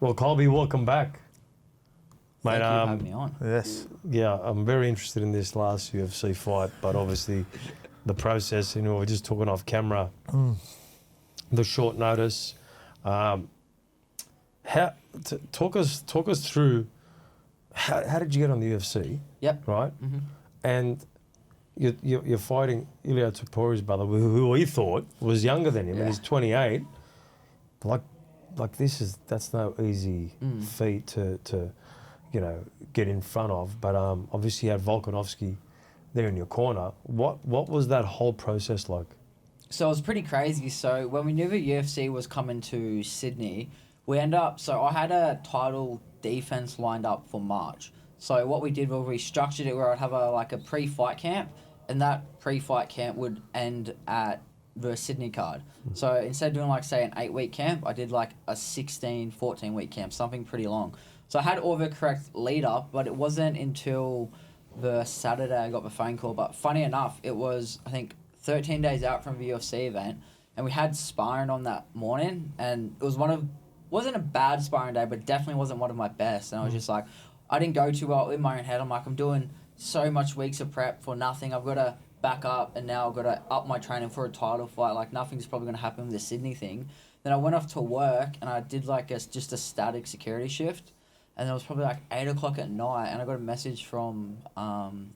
Well, Colby, welcome back. Thank you for having me on. Yes. Yeah, I'm very interested in this last UFC fight, but obviously the process, we're just talking off camera, the short notice. Talk us through how did you get on the UFC? Yep. Right? Mm-hmm. And you're fighting Ilia Topuri's brother, who we thought was younger than him, and he's 28. That's no easy feat to get in front of. But obviously you had Volkanovski there in your corner. What was that whole process like? So it was pretty crazy. So when we knew the UFC was coming to Sydney, so I had a title defense lined up for March. So what we did was we structured it where I'd have a pre-fight camp, and that pre-fight camp would end at the Sydney card. So instead of doing say an 8-week camp, I did a 16, 14-week camp, something pretty long. So I had all the correct lead up, but it wasn't until the Saturday I got the phone call. But funny enough, it was, I think, 13 days out from the UFC event, and we had sparring on that morning, and it was wasn't a bad sparring day, but definitely wasn't one of my best. And I was just I didn't go too well in my own head. I'm I'm doing so much weeks of prep for nothing. I've got to back up, and now I've got to up my training for a title fight. Nothing's probably going to happen with the Sydney thing. Then I went off to work, and I did just a static security shift. And it was probably 8 o'clock at night, and I got a message from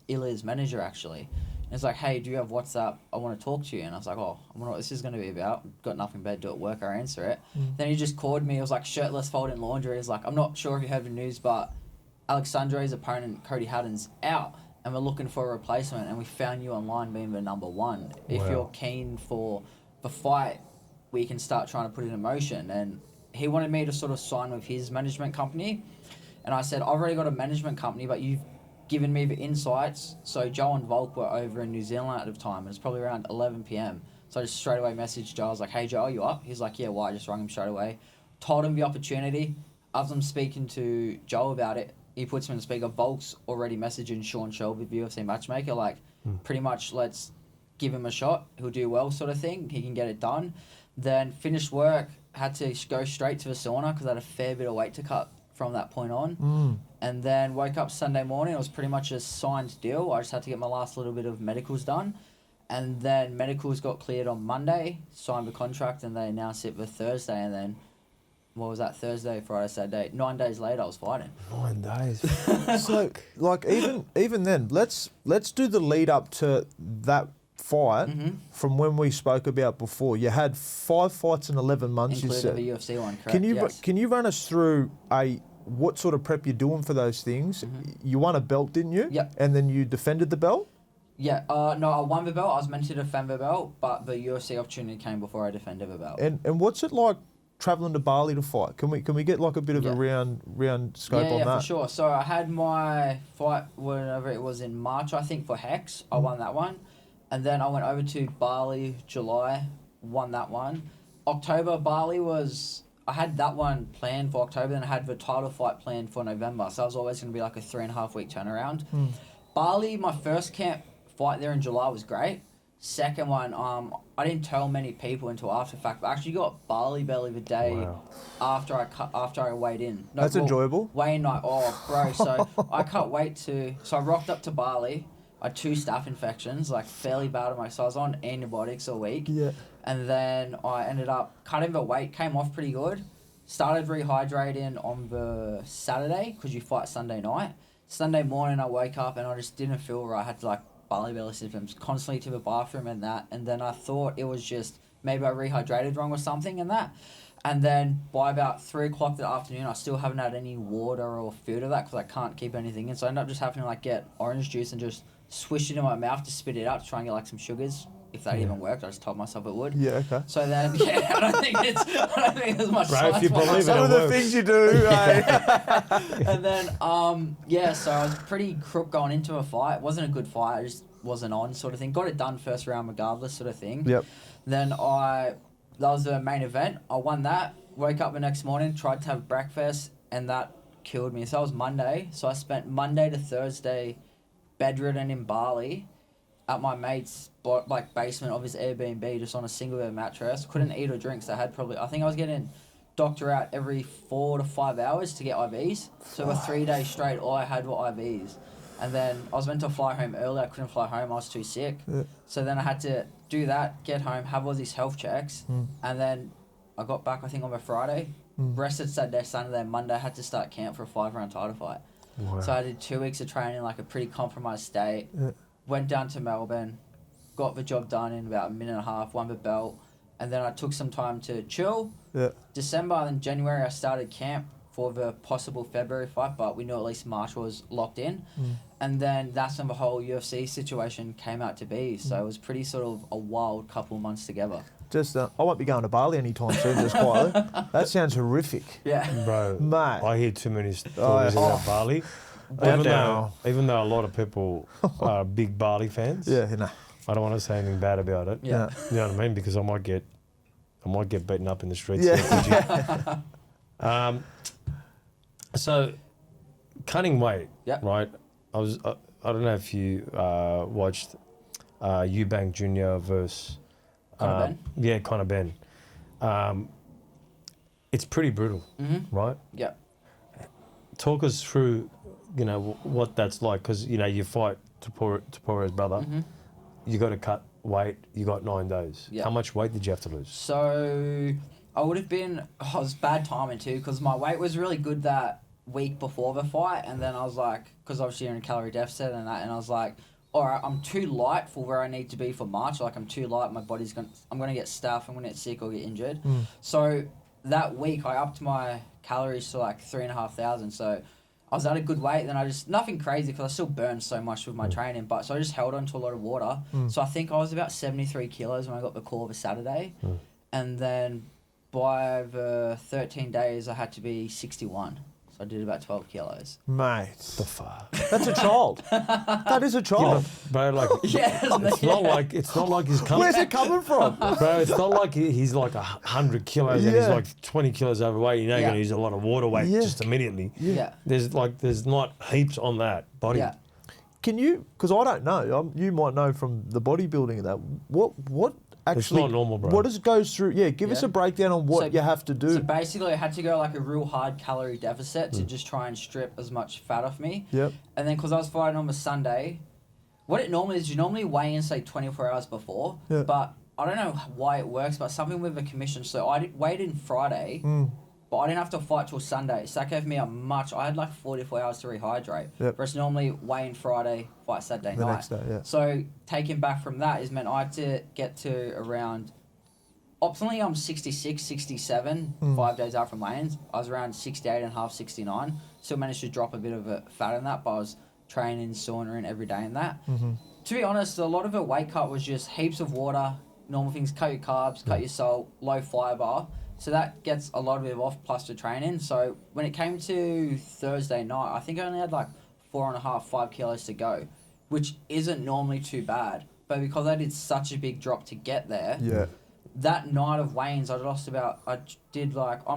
Ilia's manager, actually. And it's hey, do you have WhatsApp? I want to talk to you. And I was I wonder what this is going to be about. Got nothing better to do at work, I answer it. Then he just called me. It was shirtless, folding laundry. He's I'm not sure if you heard the news, but Alexandre's opponent, Cody Haddon's out, and we're looking for a replacement, and we found you online being the number one. If you're keen for the fight, we can start trying to put it in motion. And he wanted me to sort of sign with his management company. And I said, I've already got a management company, but you've given me the insights. So Joe and Volk were over in New Zealand at the time. It was probably around 11 p.m. So I just straight away messaged Joe. I was hey, Joe, are you up? He's yeah, why? I just rang him straight away. Told him the opportunity. As I'm speaking to Joe about it, he puts me on the speaker. Volk's already messaging Sean Shelby, the UFC matchmaker, pretty much let's give him a shot. He'll do well sort of thing. He can get it done. Then finished work, had to go straight to the sauna because I had a fair bit of weight to cut from that point on. And then woke up Sunday morning. It was pretty much a signed deal. I just had to get my last little bit of medicals done. And then medicals got cleared on Monday, signed the contract, and they announced it for Thursday. And then, what was that, Thursday, Friday, Saturday? 9 days later, I was fighting. 9 days. So, even then, let's do the lead up to that fight from when we spoke about before. You had 5 fights in 11 months, including you said. the UFC one, correct? Can you run us through what sort of prep you're doing for those things? You won a belt, didn't you? Yep. And then you defended the belt? Yeah. No, I won the belt. I was meant to defend the belt, but the UFC opportunity came before I defended the belt. And what's it like travelling to Bali to fight? Can we get a bit of a round scope on that? Yeah, for sure. So I had my fight whenever it was in March, I think, for Hex. I won that one. And then I went over to Bali, July, won that one. October, Bali I had that one planned for October, then I had the title fight planned for November. So I was always going to be a 3.5 week turnaround. Bali, my first camp fight there in July was great. Second one, I didn't tell many people until after the fact, but I actually got Bali belly the day after I weighed in. That's enjoyable. Weigh night, bro. So I cut weight so I rocked up to Bali. I had 2 staph infections, fairly bad on so I was on antibiotics a week. Yeah. And then I ended up cutting the weight, came off pretty good. Started rehydrating on the Saturday because you fight Sunday night. Sunday morning I woke up and I just didn't feel right. I had to belly symptoms, constantly to the bathroom and that. And then I thought it was just maybe I rehydrated wrong or something and that. And then by about 3 o'clock that afternoon, I still haven't had any water or food of that because I can't keep anything in. So I ended up just having to get orange juice and just swish it in my mouth to spit it out to try and get some sugars. If that even worked, I just told myself it would. Yeah, okay. So then, I don't think there's much Right, if you science believe Some of the things you do, And then, so I was pretty crook going into a fight. It wasn't a good fight. I just wasn't on sort of thing. Got it done first round regardless sort of thing. Yep. Then that was the main event. I won that. Woke up the next morning, tried to have breakfast, and that killed me. So that was Monday. So I spent Monday to Thursday bedridden in Bali at my mate's basement of his Airbnb, just on a single bed mattress. Couldn't eat or drink, so I think I was getting doctor out every 4 to 5 hours to get IVs. So for 3 days straight, all I had were IVs. And then I was meant to fly home early. I couldn't fly home. I was too sick. Yeah. So then I had to do that, get home, have all these health checks. And then I got back, I think, on a Friday. Rested Saturday, Sunday, Monday. I had to start camp for a 5-round title fight. Wow. So I did 2 weeks of training, like a pretty compromised state. Yeah. Went down to Melbourne, got the job done in about a minute and a half, won the belt. And then I took some time to chill. Yeah. December and January, I started camp for the possible February fight, but we knew at least March was locked in. And then that's when the whole UFC situation came out to be. So it was pretty sort of a wild couple of months together. Just, I won't be going to Bali anytime soon, just quietly. That sounds horrific. Yeah. Bro, Mate. I hear too many stories about Bali. Even though a lot of people are big Bali fans, Yeah, no. I don't want to say anything bad about it. Yeah. You know what I mean? Because I might get beaten up in the streets. Yeah. So, cutting weight, Yep. right? I don't know if you watched Eubank Jr. versus Conor Ben? Yeah, Conor Ben. It's pretty brutal, right? Yeah. Talk us through, what that's like, because you fight Topuru's brother. You got to cut weight. You got 9 days. Yeah. How much weight did you have to lose? So I would have been, it was bad timing too, because my weight was really good that week before the fight, and then I was like, because obviously you're in a calorie deficit and that, and I was like, all right, I'm too light for where I need to be for March. Like, I'm too light. I'm going to get stuff. I'm going to get sick or get injured. So that week, I upped my calories to like 3,500. So I was at a good weight. Then nothing crazy because I still burned so much with my training. But so I just held on to a lot of water. So I think I was about 73 kilos when I got the call of a Saturday. And then by the 13 days, I had to be 61. I did about 12 kilos. Mate. The fuck. That's a child. That is a child. Bro, like, it's not like he's coming. Where's it coming from? Bro, it's not like he's like 100 kilos and he's Yeah. like 20 kilos overweight. You're not going to use a lot of water weight Yeah. just immediately. Yeah. There's not heaps on that body. Yeah. Can you, because I don't know, you might know from the bodybuilding and that, what actually... It's not normal, bro. What does goes through... Yeah, give us a breakdown on what you have to do. So basically, I had to go like a real hard calorie deficit to just try and strip as much fat off me. Yep. And then because I was fighting on the Sunday, what it normally is, you normally weigh in, say, 24 hours before. Yeah. But I don't know why it works, but something with the commission. So I weighed in Friday, but I didn't have to fight till Sunday. So that gave me I had like 44 hours to rehydrate. Yep. Whereas normally weigh in Friday, fight Saturday The night. next day, yeah. So taking back from that is meant I had to get to around... Optimally, I'm 66, 67, 5 days out from weigh-ins. I was around 68 and a half, 69. Still managed to drop a bit of fat in that, but I was training, saunering every day in that. To be honest, a lot of the weight cut was just heaps of water, normal things, cut your carbs, cut your salt, low fibre. So that gets a lot of it off, plus the training. So when it came to Thursday night, I think I only had like 4.5, 5 kilos to go, which isn't normally too bad. But because I did such a big drop to get there... Yeah. That night of weigh-ins, I'm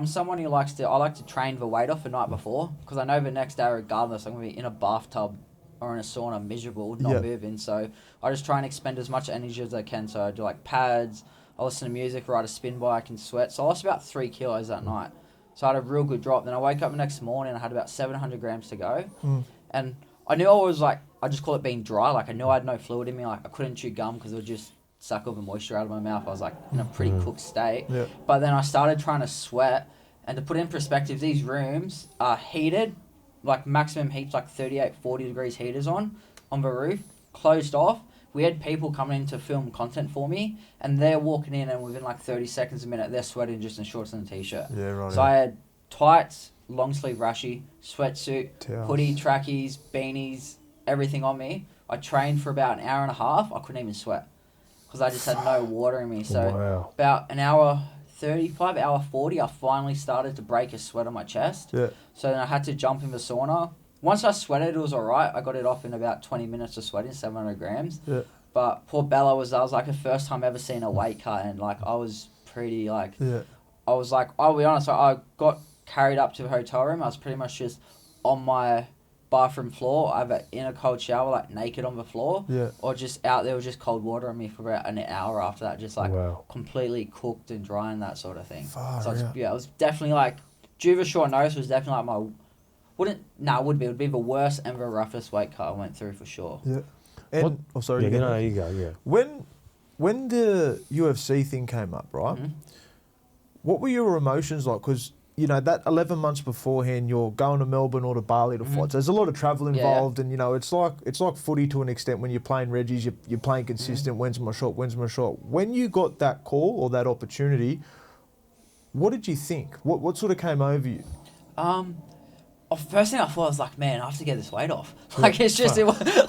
someone who I like to train the weight off the night before, because I know the next day, regardless, I'm going to be in a bathtub or in a sauna, miserable, not moving. So I just try and expend as much energy as I can. So I do like pads, I listen to music, ride a spin bike and sweat. So I lost about 3 kilos that night. So I had a real good drop. Then I woke up the next morning, I had about 700 grams to go. And I knew I was I just call it being dry. Like I knew I had no fluid in me. Like I couldn't chew gum because it would just suck all the moisture out of my mouth. I was like in a pretty cooked state. Yeah. But then I started trying to sweat, and to put in perspective, these rooms are heated, like maximum heat's like 38, 40 degrees heaters on the roof, closed off. We had people coming in to film content for me, and they're walking in, and within like 30 seconds a minute, they're sweating just in shorts and a t-shirt. Yeah, right. So I had tights, long sleeve rashi, sweatsuit, Towels. hoodie, trackies, beanies, everything on me. I trained for about an hour and a half. I couldn't even sweat, because I just had no water in me. So about an hour 35, hour 40, I finally started to break a sweat on my chest. Yeah. So then I had to jump in the sauna. Once I sweated, it was all right. I got it off in about 20 minutes of sweating, 700 grams. Yeah. But poor Bella was like the first time ever seen a weight cut, and like I was pretty like, I was like, I'll be honest, I got carried up to the hotel room. I was pretty much just on my bathroom floor, either in a cold shower, like naked on the floor, Yeah. or just out there with just cold water on me for about an hour after that, just like Wow. completely cooked and dry and that sort of thing. Far So it's, out. yeah, it was definitely like, due to short notice was definitely like it would be the worst and the roughest weight cut I went through for sure. Yeah. And What- oh, sorry. Yeah, you go. you go. Yeah. When the UFC thing came up, right? Mhm. What were your emotions like? Because you know that 11 months beforehand, you're going to Melbourne or to Bali to fight. So there's a lot of travel Yeah. involved, and you know it's like footy to an extent. When you're playing Reggies, you're playing consistent. When's my shot? When's my shot? When you got that call or that opportunity, what did you think? What sort of came over you? First thing I thought was like, man, I have to get this weight off. Like it's just that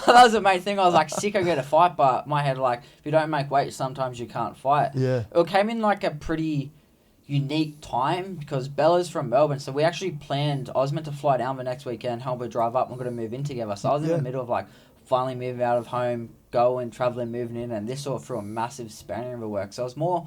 was the main thing. I was like sick of getting a fight, but my head like if you don't make weight, sometimes you can't fight. Yeah. It came in like a pretty unique time because Bella's from Melbourne, so we actually planned. I was meant to fly down the next weekend, help her drive up, and we're going to move in together. So I was in the middle of like finally moving out of home, going, traveling, moving in, and this sort of threw a massive spanner in the work. So I was more,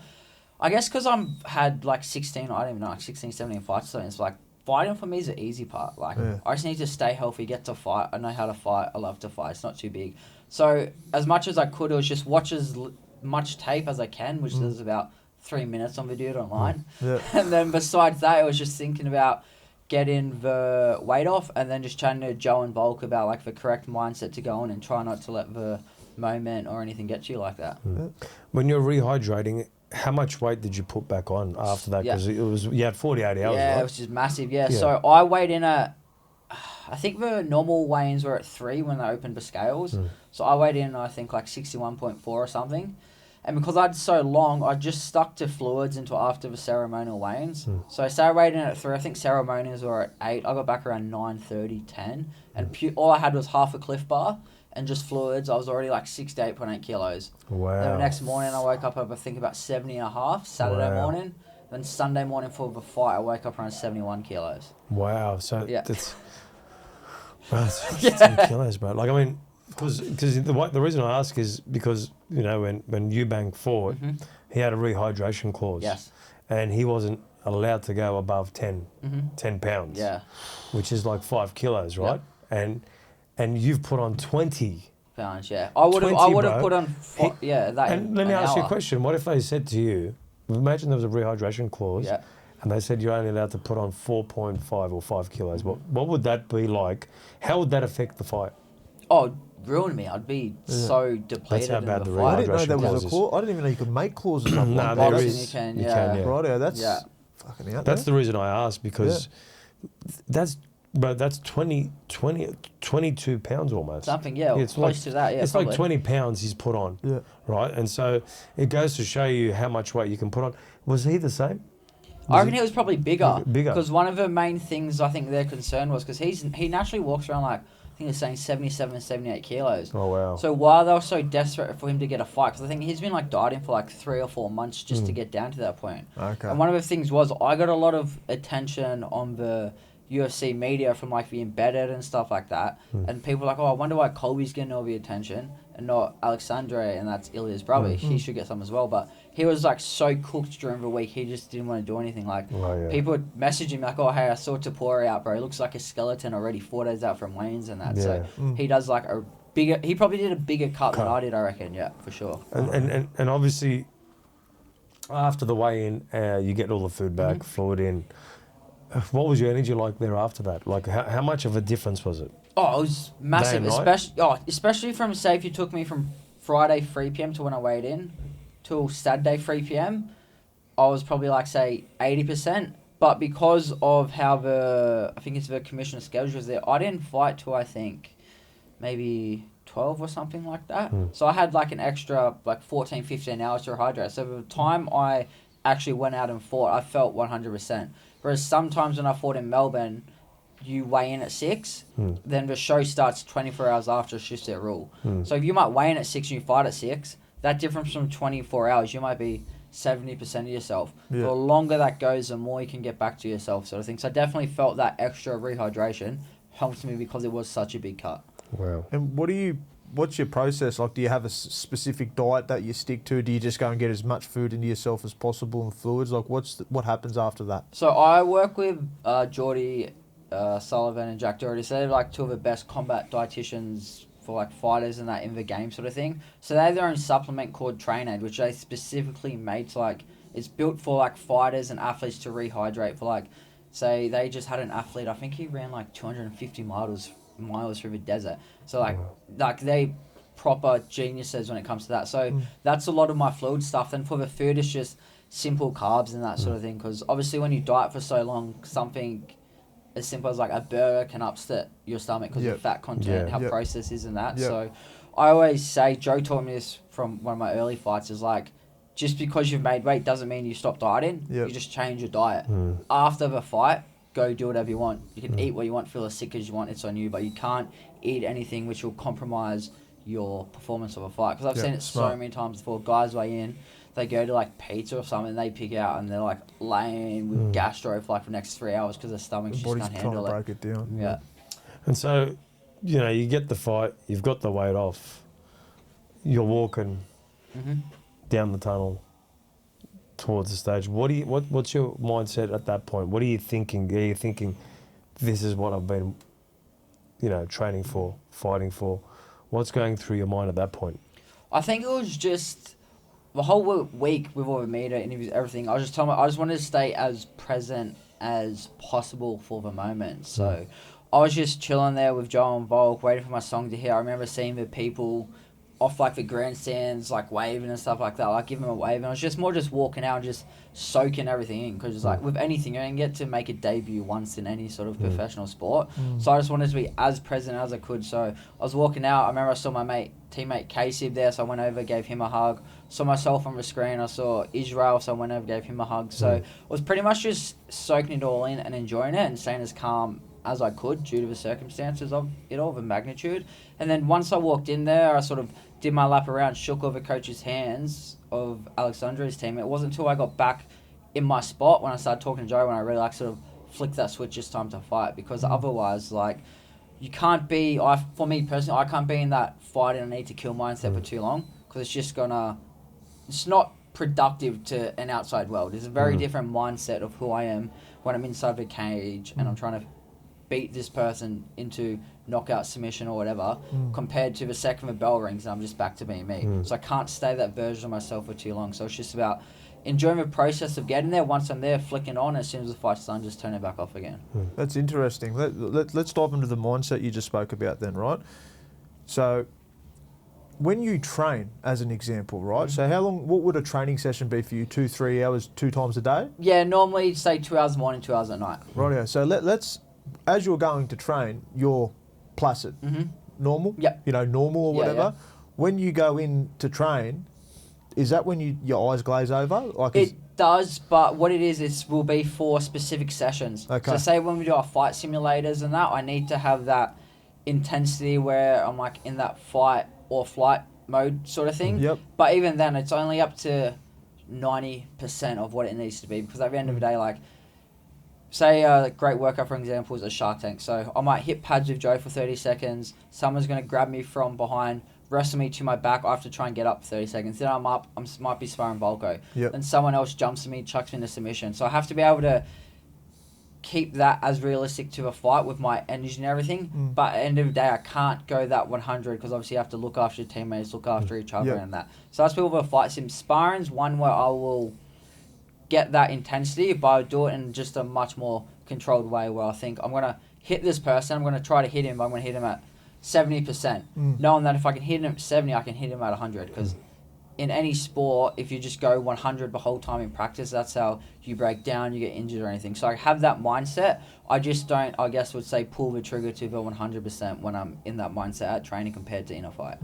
I guess, because had like 16, I don't even know, like 16, 17 fights. So it's like fighting for me is the easy part. Like I just need to stay healthy, get to fight. I know how to fight. I love to fight. It's not too big. So as much as I could, it was just watch as much tape as I can, which is about 3 minutes on the dude online. Yeah. And then besides that, it was just thinking about getting the weight off and then just chatting to Joe and Volk about like the correct mindset to go on and try not to let the moment or anything get you like that. When you're rehydrating, how much weight did you put back on after that? Because you had 48 hours, Yeah, right? it was just massive. Yeah. So I weighed in at, I think the normal weigh-ins were at 3 when they opened the scales. So I weighed in, I think, like 61.4 or something. And because I had so long, I just stuck to fluids until after the ceremonial weigh-ins. So say I weighed in at 3, I think ceremonials were at 8. I got back around 9:30, 10. And all I had was half a Cliff Bar and just fluids. I was already like 6 to 8.8 kilos. Wow. Then the next morning I woke up, I think about 70 and a half, Saturday morning. Then Sunday morning for the fight, I woke up around 71 kilos. Wow. So Yeah. that's 10 kilos, bro. Like, I mean, because the reason I ask is because, you know, when Eubank fought, he had a rehydration clause. Yes. And he wasn't allowed to go above 10 pounds. Yeah. Which is like 5 kilos, right? And you've put on 20 pounds, yeah. I would have put on, that. And let me ask you a question. What if they said to you, imagine there was a rehydration clause, and they said you're only allowed to put on 4.5 or 5 kilos. What would that be like? How would that affect the fight? Oh, ruin me. I'd be so depleted. That's how bad in the the fight. I didn't know there was a clauses. clause. I didn't even know you could make clauses like No, that. there Boxing, is. you can, You yeah. can, yeah. Righto, that's fucking out That's there. the reason I asked, because that's 22 pounds almost. Something, yeah, It's close like, to that, yeah. It's probably. like 20 pounds he's put on, right? And so it goes to show you how much weight you can put on. Was he the same? I reckon he was probably bigger. Bigger. Because one of the main things I think their concern was because he naturally walks around like, I think he's saying 77, 78 kilos. Oh, wow. So why they were so desperate for him to get a fight, because I think he's been like dieting for like 3 or 4 months just to get down to that point. Okay. And one of the things was I got a lot of attention on the UFC media from like the embedded and stuff like that. And people were like, oh, I wonder why Colby's getting all the attention and not Alexandre, and that's Ilya's brother. He should get some as well. But he was like so cooked during the week, he just didn't want to do anything. Like people would message him like, oh, hey, I saw Tapori out, bro. He looks like a skeleton already 4 days out from weigh-ins and that. So he does like a bigger, he probably did a bigger cut than I did, I reckon. Yeah, for sure. And obviously, after the weigh-in, you get all the food back, fluid in. What was your energy like there after that? Like, how much of a difference was it? Oh, it was massive, Day and night? especially from, say, if you took me from Friday 3 p.m. to when I weighed in till Saturday 3 p.m., I was probably like, say, 80%. But because of how I think it's the commissioner schedule was there, I didn't fight till I think maybe 12 or something like that. So I had like an extra like 14, 15 hours to rehydrate. So by the time I actually went out and fought, I felt 100%. Whereas sometimes when I fought in Melbourne, you weigh in at 6, then the show starts 24 hours after, it's just their rule. So if you might weigh in at 6 and you fight at 6, that difference from 24 hours, you might be 70% of yourself. The longer that goes, the more you can get back to yourself, sort of thing. So I definitely felt that extra rehydration helped me because it was such a big cut. Wow. And what's your process like? Do you have a specific diet that you stick to? Do you just go and get as much food into yourself as possible and fluids? Like, what happens after that? So I work with Geordie Sullivan and Jack Doherty. So they're like two of the best combat dietitians for like fighters and that in the game sort of thing. So they have their own supplement called Train Aid, which they specifically made to like, it's built for like fighters and athletes to rehydrate for like, say they just had an athlete, I think he ran like 250 miles through the desert. So like they proper geniuses when it comes to that. So that's a lot of my fluid stuff. And for the food, it's just simple carbs and that sort of thing. Because obviously when you diet for so long, something as simple as like a burger can upset your stomach because of fat content, how processed is and that. So I always say, Joe taught me this from one of my early fights, is like, just because you've made weight doesn't mean you stop dieting. You just change your diet. After the fight, go do whatever you want. You can eat what you want, feel as sick as you want, it's on you, but you can't eat anything which will compromise your performance of a fight. Because I've seen it so many times before. Guys weigh in, they go to like pizza or something, they pick out and they're like laying with gastro for like the next 3 hours because their stomachs just can't handle it. Break it down. Yeah. And so, you know, you get the fight, you've got the weight off, you're walking down the tunnel towards the stage. What's your mindset at that point? What are you thinking? Are you thinking, this is what I've been, you know, training for, fighting for? What's going through your mind at that point? I think it was just the whole week with all the media interviews, everything. I just wanted to stay as present as possible for the moment. So I was just chilling there with Joe and Volk, waiting for my song to hit. I remember seeing the people off like the grandstands, like waving and stuff like that, like giving them a wave. And I was just more just walking out and just soaking everything in, because it's like with anything, you don't get to make a debut once in any sort of professional sport. So I just wanted to be as present as I could. So I was walking out. I remember I saw my teammate Casey there, so I went over, gave him a hug. Saw myself on the screen. I saw Israel, so I went over, gave him a hug. So I was pretty much just soaking it all in and enjoying it and staying as calm as I could due to the circumstances of it all, the magnitude. And then once I walked in there, I sort of did my lap around, shook all the coach's hands of Alexandre's team. It wasn't until I got back in my spot when I started talking to Joe when I really like sort of flicked that switch, it's time to fight. Because otherwise, like, you can't be, for me personally, I can't be in that fight and I need to kill mindset for too long, because it's just it's not productive to an outside world. It's a very different mindset of who I am when I'm inside the cage and I'm trying to beat this person into knockout, submission or whatever, compared to the second the bell rings and I'm just back to being me. So I can't stay that version of myself for too long. So it's just about enjoying the process of getting there. Once I'm there, flicking on, as soon as the fight's done, just turn it back off again. That's interesting. Let's dive into the mindset you just spoke about then, right? So when you train, as an example, right? So what would a training session be for you? 2-3 hours, 2 times a day? Yeah, normally say 2 hours morning, 2 hours at night. Right, yeah. So let's, as you're going to train, you're placid, normal? Yep. You know, normal or whatever. Yeah. When you go in to train, is that when your eyes glaze over? Like it does, but what it is will be for specific sessions. Okay. So say when we do our fight simulators and that, I need to have that intensity where I'm like in that fight or flight mode sort of thing. Yep. But even then, it's only up to 90% of what it needs to be, because at the end of the day, like, say a great workout, for example, is a Shark Tank. So I might hit pads with Joe for 30 seconds. Someone's going to grab me from behind, wrestle me to my back. I have to try and get up for 30 seconds. Then I'm up. Might be sparring Volko. Yep. Then someone else jumps at me, chucks me into submission. So I have to be able to keep that as realistic to a fight with my energy and everything. But at the end of the day, I can't go that 100, because obviously you have to look after your teammates, look after each other and that. So that's people with a fight sim. Sparring's one where I will get that intensity, but I'll do it in just a much more controlled way, where I think I'm going to hit this person, I'm going to try to hit him, but I'm going to hit him at 70%. Knowing that if I can hit him at 70, I can hit him at 100. Because in any sport, if you just go 100 the whole time in practice, that's how you break down, you get injured or anything. So I have that mindset. I just don't, I guess would say, pull the trigger to the 100% when I'm in that mindset at training compared to in a fight.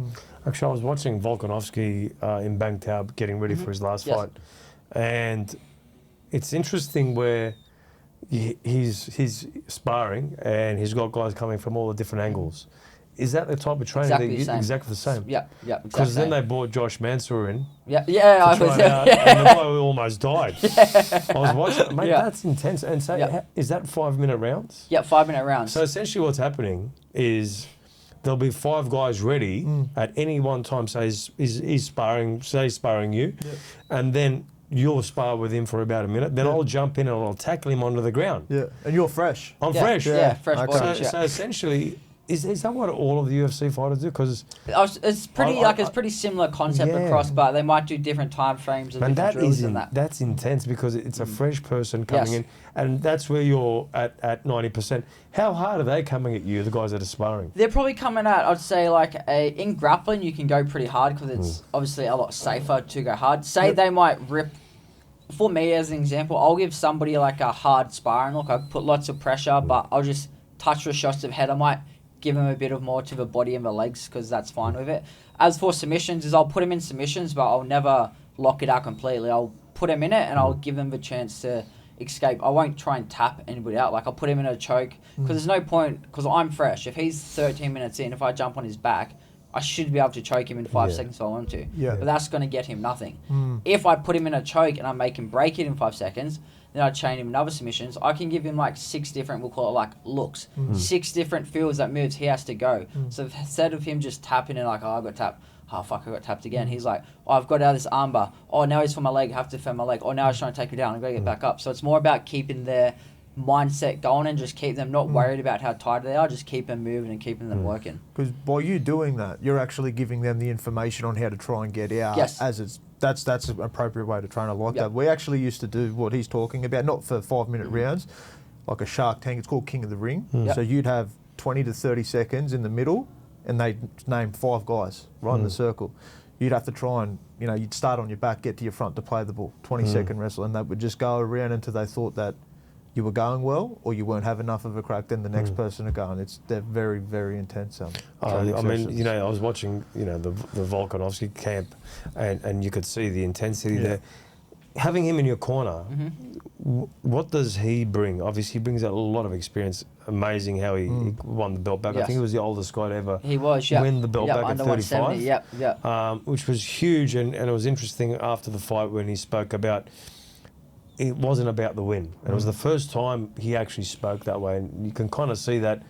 Actually, I was watching Volkanovski in Bangtao getting ready for his last fight. And it's interesting where he's sparring and he's got guys coming from all the different angles. Is that the type of training exactly the same? Yeah, Because then they brought Josh Mansour in. Yeah, I was out, and the guy almost died. I was watching, mate, that's intense. And so, is that 5-minute rounds? Yeah, 5-minute rounds. So essentially what's happening is there'll be 5 guys ready at any one time. Say he's sparring you, and then you'll spar with him for about a minute, then I'll jump in and I'll tackle him onto the ground. Yeah, and you're fresh. I'm fresh. Yeah, fresh Okay. bodies. So essentially, is that what all of the UFC fighters do? Because It's pretty it's pretty similar concept across, but they might do different time frames and different drills and that. That's intense because it's a fresh person coming in, and that's where you're at 90%. How hard are they coming at you, the guys that are sparring? They're probably coming at, I'd say, like in grappling, you can go pretty hard because it's obviously a lot safer to go hard. Say they might rip. For me, as an example, I'll give somebody like a hard sparring look. I put lots of pressure, but I'll just touch the shots of head. I might give him a bit of more to the body and the legs because that's fine with it. As for submissions, I'll put him in submissions, but I'll never lock it out completely. I'll put him in it and I'll give them the chance to escape. I won't try and tap anybody out. Like I'll put him in a choke because there's no point, because I'm fresh. If he's 13 minutes in, if I jump on his back, I should be able to choke him in 5 seconds if I want to. Yeah. But that's going to get him nothing. If I put him in a choke and I make him break it in 5 seconds, then I chain him in other submissions. I can give him like 6 different, we'll call it like looks. 6 different feels that moves he has to go. So instead of him just tapping and like, oh, I got tapped. Oh, fuck, I got tapped again. He's like, oh, I've got out of this armbar. Oh, now he's for my leg. I have to defend my leg. Oh, now he's trying to take me down. I've got to get back up. So it's more about keeping their mindset going and just keep them not worried about how tired they are. Just keep them moving and keeping them working. Because by you doing that, you're actually giving them the information on how to try and get out. Yes. That's an appropriate way to train. I like that. We actually used to do what he's talking about, not for 5-minute rounds, like a Shark Tank. It's called King of the Ring. So you'd have 20 to 30 seconds in the middle, and they'd name 5 guys right in the circle. You'd have to try and, you'd start on your back, get to your front to play the ball, 20-second wrestle, and they would just go around until they thought that you were going well or you weren't having enough of a crack, then the next person to go. And they're very, very intense. I mean, I was watching, the Volkanovski camp and you could see the intensity there. Having him in your corner, what does he bring? Obviously, he brings out a lot of experience. Amazing how he won the belt back. I think he was the oldest guy to ever win the belt back at 35. Which was huge. And it was interesting after the fight when he spoke about it wasn't about the win. And it was the first time he actually spoke that way. And you can kind of see that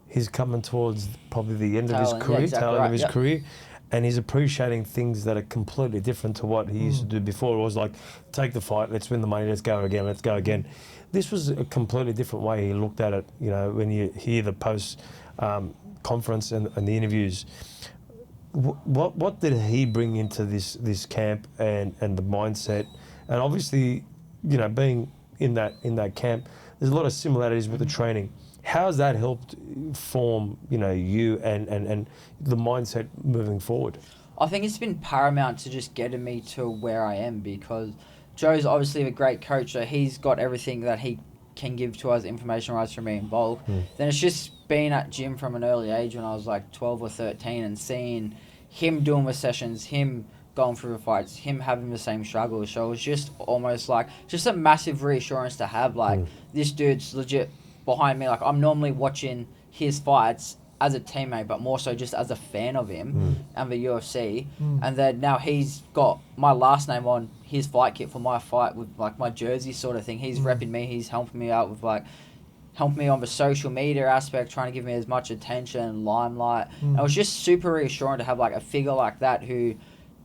he's coming towards probably the end of his career, tail end of his career. And he's appreciating things that are completely different to what he used to do before. It was like, take the fight, let's win the money, let's go again. This was a completely different way he looked at it, when you hear the post conference and the interviews. What did he bring into this camp and the mindset? And obviously, being in that camp, there's a lot of similarities with the training. How has that helped form, you and the mindset moving forward? I think it's been paramount to just getting me to where I am, because Joe's obviously a great coach, so he's got everything that he can give to us information-wise from me and Volk. Then it's just being at gym from an early age when I was like 12 or 13 and seeing him doing the sessions, him going through the fights, him having the same struggles. So it was just almost like just a massive reassurance to have, like, this dude's legit behind me. Like, I'm normally watching his fights as a teammate, but more so just as a fan of him and the UFC. And then now he's got my last name on his fight kit for my fight with like my jersey sort of thing. He's repping me. He's helping me out with helping me on the social media aspect, trying to give me as much attention, limelight. And it was just super reassuring to have like a figure like that who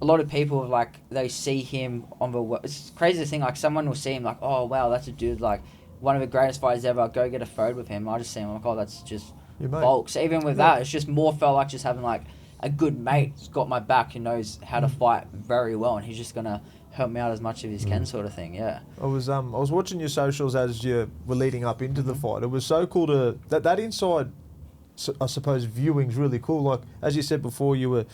a lot of people like, they see him on the, it's crazy to think, like, someone will see him like, oh wow, that's a dude, like one of the greatest fighters ever, I'll go get a photo with him. I just see him like, oh, that's just Volk. So even with that, it's just more felt like just having like a good mate who's got my back, who knows how to fight very well, and he's just gonna help me out as much as he can, sort of thing. I was watching your socials as you were leading up into the fight. It was so cool to that inside, I suppose, viewing's really cool. Like as you said before, you were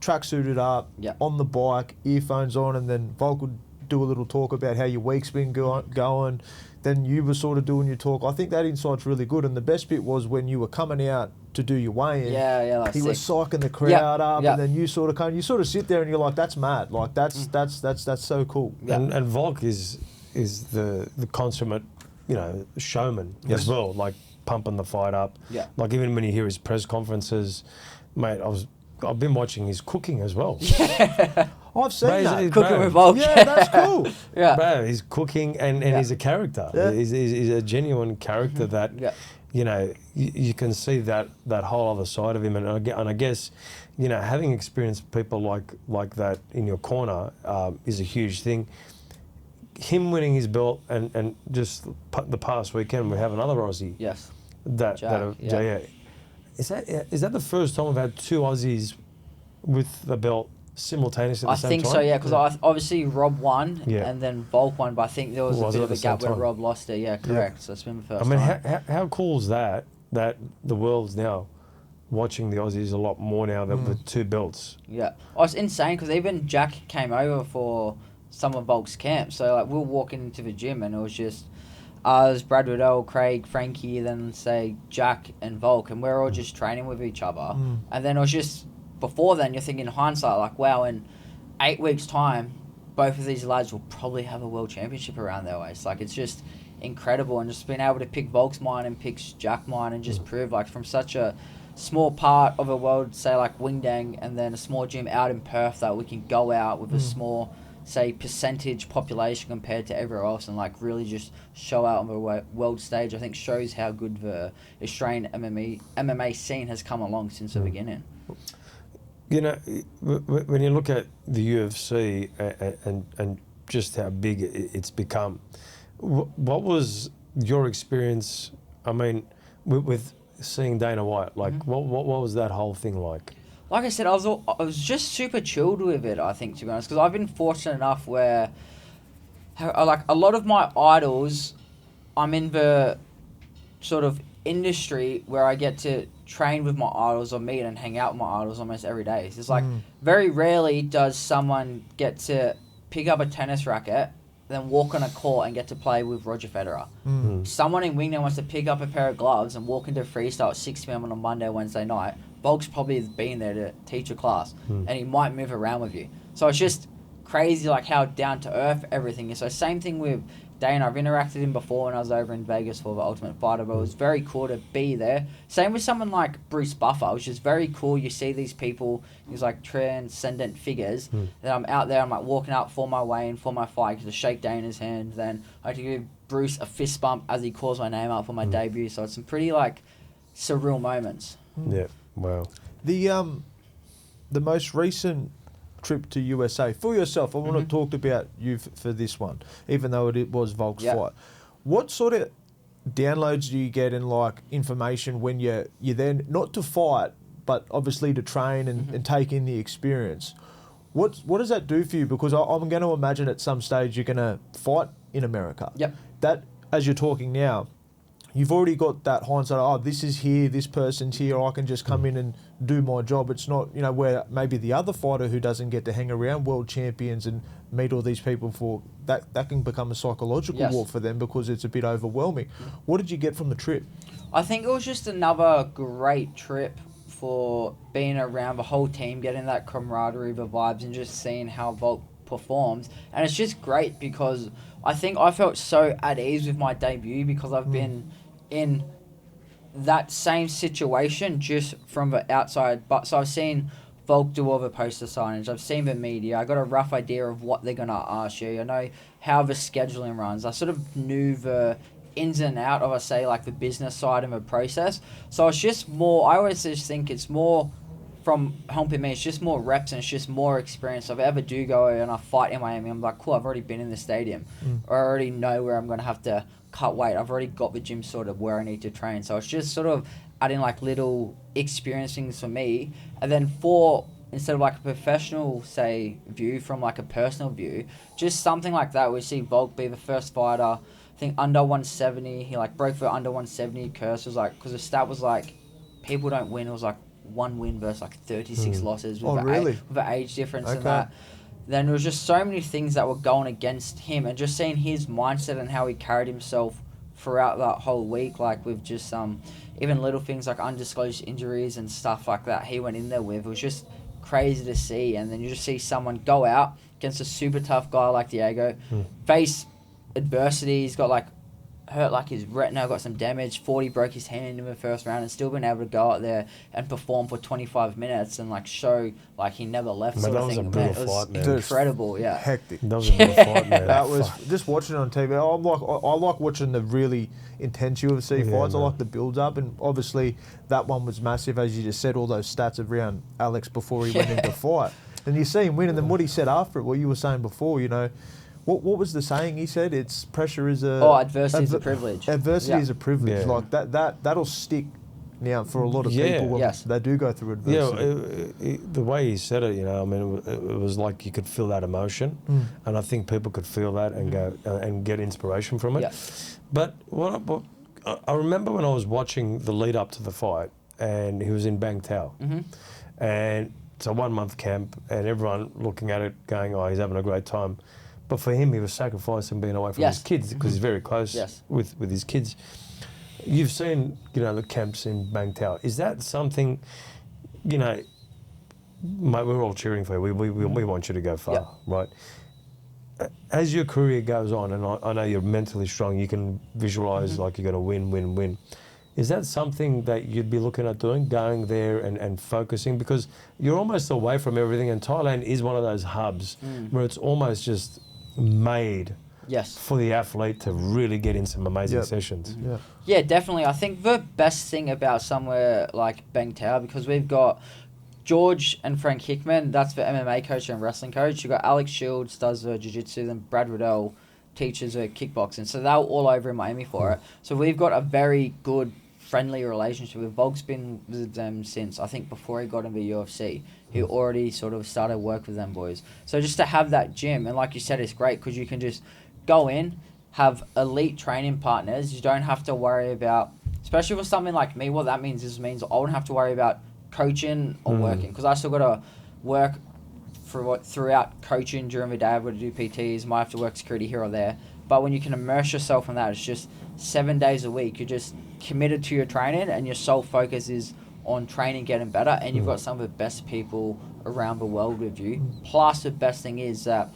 tracksuited up, on the bike, earphones on, and then Volk would do a little talk about how your week's been going. Then you were sort of doing your talk. I think that insight's really good. And the best bit was when you were coming out to do your weigh-in. He was psyching the crowd up, and then you sort of sit there and you're like, that's mad. Like that's so cool. And Volk is the consummate, showman as well. Like pumping the fight up. Like even when you hear his press conferences, mate, I've been watching his cooking as well. I've seen that. Cooking with Volk. Yeah, that's cool. Bro, he's cooking and he's a character. He's a genuine character that, you can see that whole other side of him. And I guess, having experienced people like that in your corner is a huge thing. him winning his belt and just the past weekend we have another Aussie. Yes. That is that the first time we've had two Aussies with the belt simultaneously at the same time? I think so, yeah, because obviously Rob won Yeah. and then Volk won, but I think there was a bit of a gap where Rob lost it. Yeah, correct. So it's been the first I mean, time. how cool is that the world's now watching the Aussies a lot more now than with two belts? Yeah. Oh, it's insane because even Jack came over for some of Volk's camp. So, like, we were walking into the gym and it was just us, Brad Riddell, Craig, Frankie, then, say, Jack and Volk, and we're all just training with each other. And then it was just, before then, you're thinking in hindsight, like, wow, in 8 weeks' time, both of these lads will probably have a world championship around their waist. Like, it's just incredible. And just being able to pick Volk's mind and pick Jack's mind and just prove, like, from such a small part of a world, say, like Wingdang, and then a small gym out in Perth, that we can go out with a small, say, percentage population compared to everywhere else and, like, really just show out on the world stage, I think shows how good the Australian MMA scene has come along since the beginning. You know, when you look at the UFC and just how big it's become, what was your experience, I mean, with seeing Dana White? Like, what was that whole thing like? Like I said, I was just super chilled with it, I think, to be honest, because I've been fortunate enough where, like, a lot of my idols, I'm in the sort of industry where I get to train with my idols or meet and hang out with my idols almost every day. So it's like, very rarely does someone get to pick up a tennis racket, then walk on a court and get to play with Roger Federer. Someone in Wingdam wants to pick up a pair of gloves and walk into freestyle at 6 p.m. on a Monday or Wednesday night. Volk's probably been there to teach a class, and he might move around with you. So it's just crazy, like, how down to earth everything is. So same thing with Dana. I've interacted with him before when I was over in Vegas for the Ultimate Fighter, but it was very cool to be there. Same with someone like Bruce Buffer, which is very cool. You see these people, these, like, transcendent figures. Then I'm out there, I'm, like, walking out for my weigh-in, for my fight, to shake Dana's hand. Then I had to give Bruce a fist bump as he calls my name out for my debut. So it's some pretty, like, surreal moments. Yeah, wow. The most recent trip to USA, for yourself, I want to talk about you for this one, even though it was Volk's fight. What sort of downloads do you get in, like, information when you're there, not to fight, but obviously to train and take in the experience? What does that do for you? Because I'm going to imagine at some stage you're going to fight in America. That, as you're talking now, you've already got that hindsight, oh, this is here, this person's here, I can just come in and do my job. It's not, you know, where maybe the other fighter who doesn't get to hang around world champions and meet all these people for, that can become a psychological war for them because it's a bit overwhelming. What did you get from the trip? I think it was just another great trip for being around the whole team, getting that camaraderie, the vibes, and just seeing how Volk performs. And it's just great because I think I felt so at ease with my debut because I've been in that same situation just from the outside. But so I've seen Volk do all the poster signage. I've seen the media. I got a rough idea of what they're going to ask you. I know how the scheduling runs. I sort of knew the ins and out of, I say, like, the business side of the process. So it's just more, I always just think it's more from helping me. It's just more reps and it's just more experience. If I ever do go and I fight in Miami, I'm like, cool, I've already been in the stadium. I already know where I'm going to have to cut weight. I've already got the gym sort of where I need to train. So it's just sort of adding, like, little experience things for me. And then instead of, like, a professional, say, view from, like, a personal view, just something like that. We see Volk be the first fighter, I think, under 170. He, like, broke the under 170 curse. It was like, because the stat was like, people don't win. It was like 1 win versus like 36 losses with the age difference and that. Then there was just so many things that were going against him, and just seeing his mindset and how he carried himself throughout that whole week, like with just even little things like undisclosed injuries and stuff like that he went in there with. It was just crazy to see. And then you just see someone go out against a super tough guy like Diego, face adversity. He's got, like, hurt, like, his retina, got some damage. 40 broke his hand in the first round, and still been able to go out there and perform for 25 minutes and, like, show, like, he never left. But that was a brutal fight, man. Incredible, yeah. Hectic. That was a brutal fight, man. That was just watching it on TV. I like watching the really intense UFC fights. I like the build up, and obviously that one was massive, as you just said. All those stats around Alex before he went into fight, and you see him win, and then what he said after it, what you were saying before, you know. What was the saying he said? It's pressure is a... Adversity is a privilege. Adversity is a privilege. Yeah. Like that'll stick now for a lot of Yeah. people when Yes. they do go through Yeah, adversity. the way he said it, I mean, it was like you could feel that emotion, and I think people could feel that and go and get inspiration from it. Yeah. But I remember when I was watching the lead up to the fight, and he was in Bang Tao, and it's a 1 month camp, and everyone looking at it going, "Oh, he's having a great time," but for him, he was sacrificing being away from Yes. his kids because he's very close Yes. with his kids. You've seen, the camps in Bang Tao. Is that something, mate, we're all cheering for you. We want you to go far, Yeah. right? As your career goes on, and I know you're mentally strong, you can visualise like you're going to win. Is that something that you'd be looking at doing, going there and focusing? Because you're almost away from everything, and Thailand is one of those hubs where it's almost just made Yes. for the athlete to really get in some amazing sessions. Yeah. Yeah, definitely. I think the best thing about somewhere like Bang Tao, because we've got George and Frank Hickman, that's the MMA coach and wrestling coach. You've got Alex Shields, does the jiu-jitsu, then Brad Riddell teaches kickboxing. So they're all over in Miami for it. So we've got a very good, friendly relationship with Volk's been with them since, I think, before he got into UFC. He already sort of started work with them boys. So just to have that gym, and like you said, it's great because you can just go in, have elite training partners. You don't have to worry about, especially for something like me, what that means I won't have to worry about coaching or working, because I still got to work throughout coaching during the day. I've got to do PTs, might have to work security here or there. But when you can immerse yourself in that, it's just 7 days a week. You're just committed to your training, and your sole focus is on training, getting better, and you've got some of the best people around the world with you. Plus, the best thing is that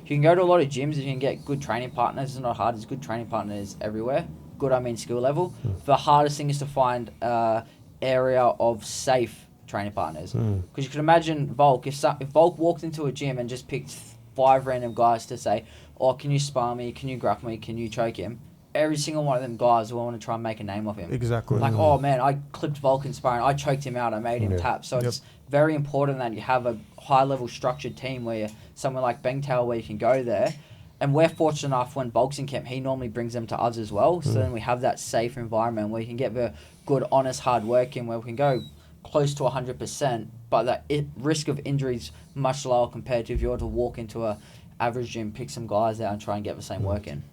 you can go to a lot of gyms, you can get good training partners. It's not hard, there's good training partners everywhere. Good, I mean skill level. The hardest thing is to find an area of safe training partners. Because you can imagine Volk, if Volk walked into a gym and just picked 5 random guys to say, "Oh, can you spar me? Can you grapple me? Can you choke him?" Every single one of them guys will want to try and make a name of him. Exactly. Like, oh man, I clipped Volk in sparring, I choked him out, I made him tap. So it's very important that you have a high-level structured team where you're somewhere like Bang Tao where you can go there. And we're fortunate enough when Volk's in camp, he normally brings them to us as well. So then we have that safe environment where you can get the good, honest, hard work in, where we can go close to 100%, but the risk of injury is much lower compared to if you were to walk into a average gym, pick some guys out and try and get the same work in.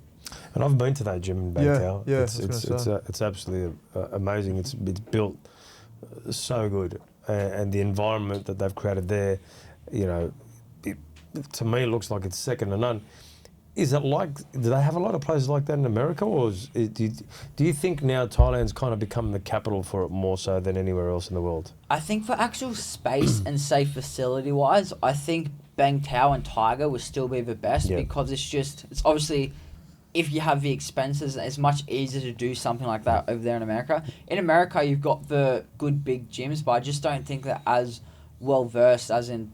And I've been to that gym in Bang Tao. Yeah, it's absolutely amazing. It's built so good, and the environment that they've created there, to me, it looks like it's second to none. Is it like, do they have a lot of places like that in America, or do you think now Thailand's kind of become the capital for it more so than anywhere else in the world? I think for actual space and safe facility wise, I think Bang Tao and Tiger will still be the best because it's obviously, if you have the expenses, it's much easier to do something like that over there in America. In America, you've got the good big gyms, but I just don't think they're as well versed as in,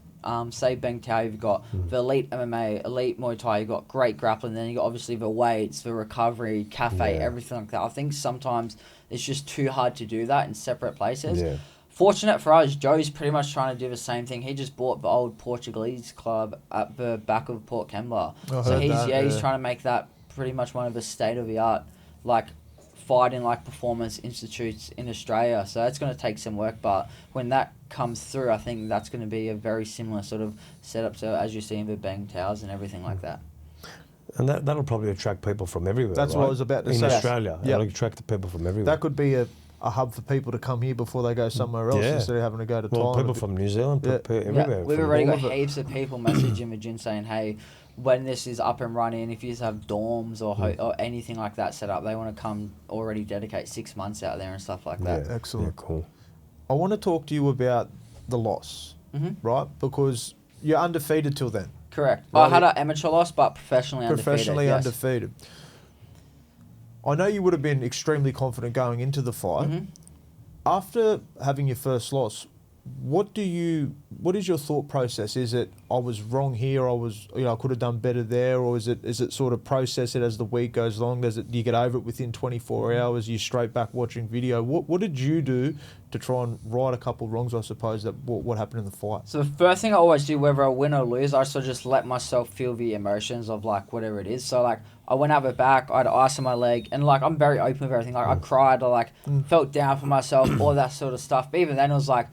say, Bang Tao. You've got the elite MMA, elite Muay Thai, you've got great grappling, then you've got obviously the weights, the recovery, cafe, everything like that. I think sometimes it's just too hard to do that in separate places. Yeah. Fortunate for us, Joe's pretty much trying to do the same thing. He just bought the old Portuguese club at the back of Port Kembla. So he's trying to make that pretty much one of the state-of-the-art, fighting performance institutes in Australia. So that's going to take some work, but when that comes through, I think that's going to be a very similar sort of setup to as you see in the Bang Taos and everything like that. And that'll probably attract people from everywhere. That's what I was about to say. In Australia, it'll attract the people from everywhere. That could be a hub for people to come here before they go somewhere else instead of having to go to Thailand. People from New Zealand, everywhere. We've already got heaps of people messaging the gym saying, hey, when this is up and running, if you just have dorms or anything like that set up, they want to come already dedicate 6 months out there and stuff like that. Yeah, excellent. Yeah, cool. I want to talk to you about the loss, right? Because you're undefeated till then. Correct. Right? I had an amateur loss, but professionally undefeated. I know you would have been extremely confident going into the fight. After having your first loss, what is your thought process? Is it I was wrong here, I could have done better there, or is it sort of process it as the week goes along? Do you get over it within 24 hours? You straight back watching video? What did you do to try and right a couple of wrongs, I suppose, that what happened in the fight? So the first thing I always do, whether I win or lose, I sort of just let myself feel the emotions of like whatever it is. So like I went over back, I had ice on my leg, and like I'm very open with everything. Like I cried, I like felt down for myself, all that sort of stuff. But even then it was like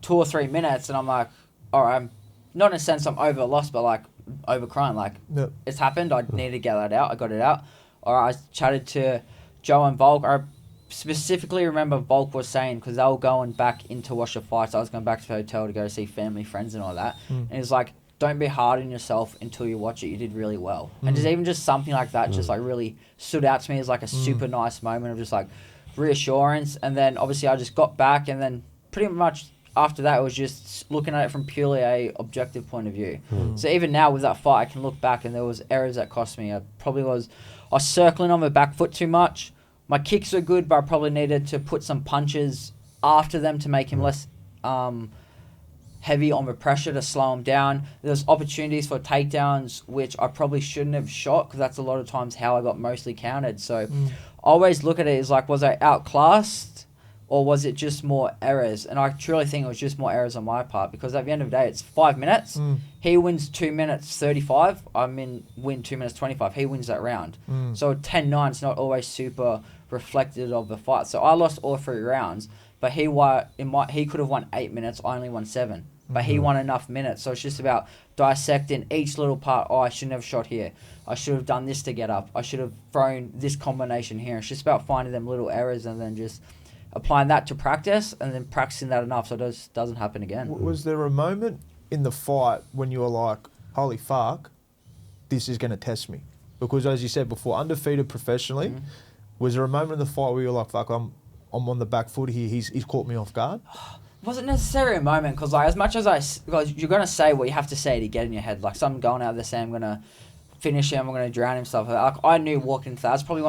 2 or 3 minutes, and I'm like, all right, I'm not in a sense I'm over lost, but like over crying. Like it's happened. I need to get that out. I got it out. All right, I chatted to Joe and Volk. I specifically remember Volk was saying, because they were going back in to watch the fights. I was going back to the hotel to go see family, friends, and all that. And it's like, don't be hard on yourself until you watch it. You did really well. And just something like that just like really stood out to me as like a super nice moment of just like reassurance. And then obviously I just got back, and then pretty much after that, it was just looking at it from purely a objective point of view. So even now with that fight, I can look back and there was errors that cost me. I was circling on my back foot too much. My kicks were good, but I probably needed to put some punches after them to make him less heavy on the pressure to slow him down. There's opportunities for takedowns, which I probably shouldn't have shot, because that's a lot of times how I got mostly countered. So I always look at it as like, was I outclassed? Or was it just more errors? And I truly think it was just more errors on my part, because at the end of the day, it's 5 minutes. He wins 2 minutes 35. Win 2 minutes 25. He wins that round. So 10-9 is not always super reflective of the fight. So I lost all 3 rounds, but he could have won 8 minutes. I only won 7. But he won enough minutes. So it's just about dissecting each little part. Oh, I shouldn't have shot here. I should have done this to get up. I should have thrown this combination here. It's just about finding them little errors and then just applying that to practice, and then practicing that enough so it doesn't happen again. Was there a moment in the fight when you were like, holy fuck, this is going to test me? Because as you said before, undefeated professionally, was there a moment in the fight where you were like, fuck, I'm on the back foot here, he's caught me off guard? It wasn't necessarily a moment, because like, as much as because you're going to say what you have to say to get in your head. Like some going out there saying, I'm going to finish him, I'm going to drown him, stuff. Like, I knew walking into that, it's probably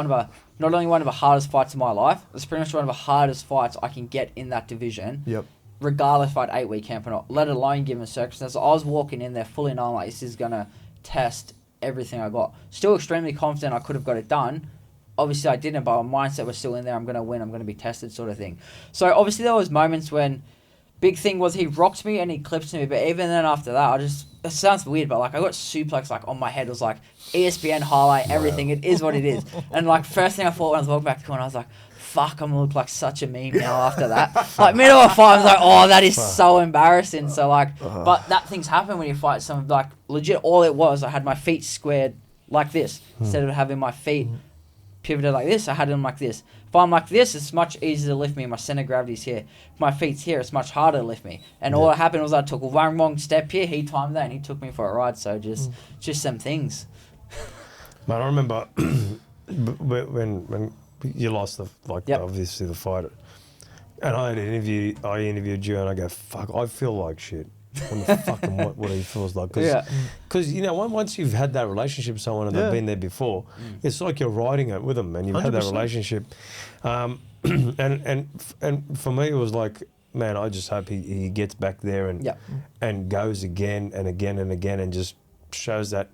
not only one of the hardest fights of my life, it's pretty much one of the hardest fights I can get in that division. Yep. Regardless if I had 8-week camp or not, let alone given circumstances. I was walking in there fully knowing like this is going to test everything I got. Still extremely confident I could have got it done. Obviously I didn't, but my mindset was still in there. I'm going to win, I'm going to be tested, sort of thing. So obviously there was moments when big thing was he rocked me and he clipped me, but even then after that, it sounds weird, but like I got suplex like on my head. It was like ESPN highlight, everything. It is what it is. And like first thing I thought when I was walking back to the corner, I was like, fuck, I'm gonna look like such a meme now after that. Like middle of a fight, I was like, oh, that is so embarrassing. So like, but that things happen when you fight some, like legit all it was, I had my feet squared like this. Instead of having my feet pivoted like this, I had them like this. If I'm like this, it's much easier to lift me. My center of gravity's here. If my feet's here, it's much harder to lift me. And all that happened was I took one wrong step here, he timed that, and he took me for a ride. So just some things. Man, I remember when you lost obviously the fight, and I interviewed you, and I go, fuck, I feel like shit. On the fucking what he feels like, because you know once you've had that relationship with someone and they've been there before, it's like you're riding it with them and you've 100%. Had that relationship, and for me it was like, man, I just hope he gets back there and goes again and again and again and just shows that,